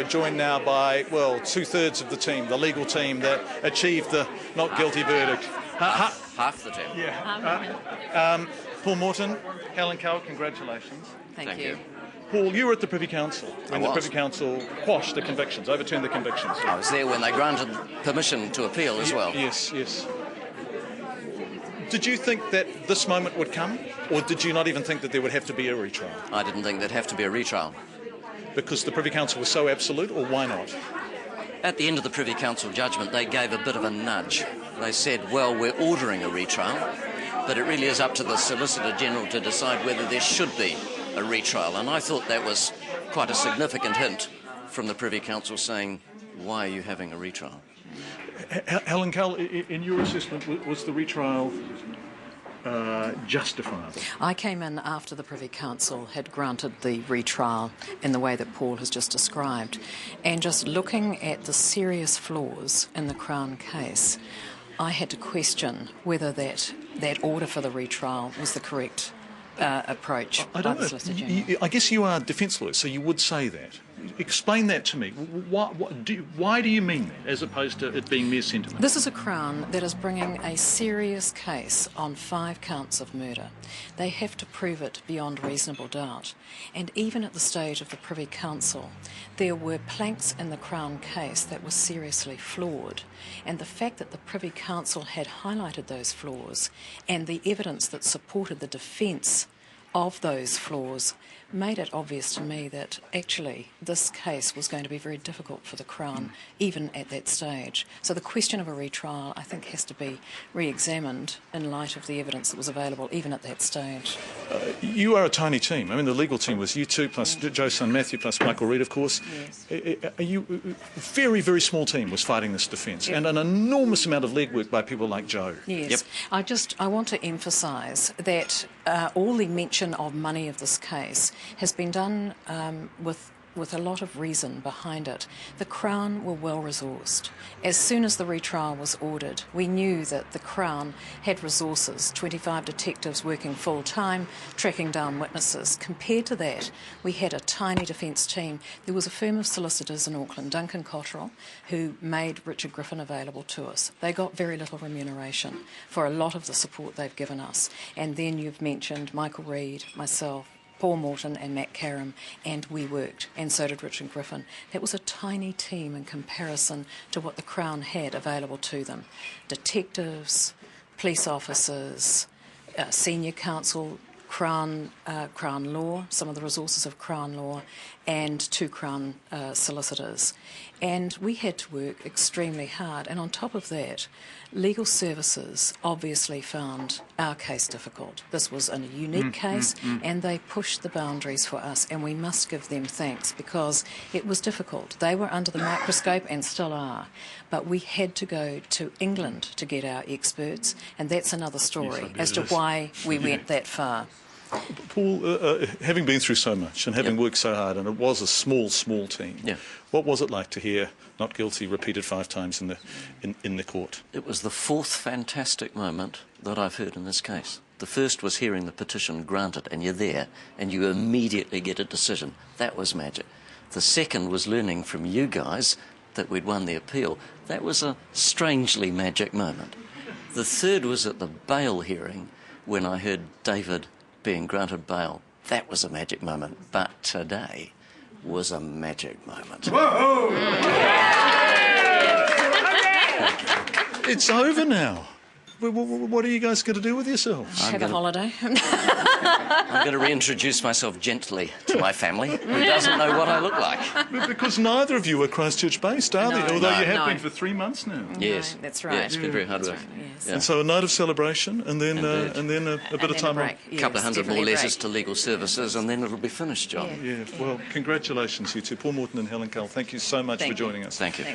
joined now by, well, 2/3 of the team, the legal team that achieved the not guilty verdict. Half the team. Yeah. Paul Morton, Helen Cowell, congratulations. Thank you. Paul, you were at the Privy Council when the was. Privy Council quashed the convictions, overturned the convictions. I was there when they granted permission to appeal as well. Yes, yes. Did you think that this moment would come, or did you not even think that there would have to be a retrial? I didn't think there'd have to be a retrial. Because the Privy Council was so absolute, or why not? At the end of the Privy Council judgment, they gave a bit of a nudge. They said, well, we're ordering a retrial, but it really is up to the Solicitor General to decide whether there should be a retrial. And I thought that was quite a significant hint from the Privy Council saying, why are you having a retrial? Helen Cowell, in your assessment, was the retrial justifiable? I came in after the Privy Council had granted the retrial in the way that Paul has just described, and just looking at the serious flaws in the Crown case, I had to question whether that order for the retrial was the correct approach by the Solicitor General. I guess you are defence lawyers, so you would say that. Explain that to me. Why do you mean that, as opposed to it being mere sentiment? This is a Crown that is bringing a serious case on 5 counts of murder. They have to prove it beyond reasonable doubt. And even at the stage of the Privy Council, there were planks in the Crown case that were seriously flawed. And the fact that the Privy Council had highlighted those flaws and the evidence that supported the defence of those flaws made it obvious to me that actually this case was going to be very difficult for the Crown, even at that stage. So the question of a retrial, I think, has to be re-examined in light of the evidence that was available, even at that stage. You are a tiny team. I mean, the legal team was you two, plus Joe's son Matthew, plus Michael Reid, of course. Yes. A very, very small team was fighting this defence, and an enormous amount of legwork by people like Joe. Yes. Yep. I want to emphasise that all the mention of money of this case has been done with a lot of reason behind it. The Crown were well resourced. As soon as the retrial was ordered, we knew that the Crown had resources, 25 detectives working full time, tracking down witnesses. Compared to that, we had a tiny defence team. There was a firm of solicitors in Auckland, Duncan Cotterill, who made Richard Griffin available to us. They got very little remuneration for a lot of the support they've given us. And then you've mentioned Michael Reid, myself, Paul Morton and Matt Karam, and we worked, and so did Richard Griffin. That was a tiny team in comparison to what the Crown had available to them. Detectives, police officers, senior counsel, Crown Law, some of the resources of Crown Law, and 2 Crown solicitors. And we had to work extremely hard. And on top of that, legal services obviously found our case difficult. This was a unique case, and they pushed the boundaries for us, and we must give them thanks because it was difficult. They were under the microscope and still are. But we had to go to England to get our experts, and that's another story as to why we went that far. Paul, having been through so much and having worked so hard, and it was a small team, what was it like to hear not guilty repeated 5 times in the court? It was the 4th fantastic moment that I've heard in this case. The first was hearing the petition granted, and you're there, and you immediately get a decision. That was magic. The second was learning from you guys that we'd won the appeal. That was a strangely magic moment. The third was at the bail hearing when I heard David being granted bail. That was a magic moment. But today was a magic moment. Whoa! It's over now. What are you guys going to do with yourselves? Have a holiday. I'm going to reintroduce myself gently to my family, who doesn't know what I look like. Because neither of you are Christchurch-based, are they? Although you have been for 3 months now. Yes, that's right. Yeah, it's been very hard work. Right, yes. And so a night of celebration, and then a bit of time break. A couple of hundred more letters to legal services, and then it'll be finished, John. Yeah. Well, congratulations, you two, Paul Morton and Helen Cowell. Thank you so much for joining us. Thank you.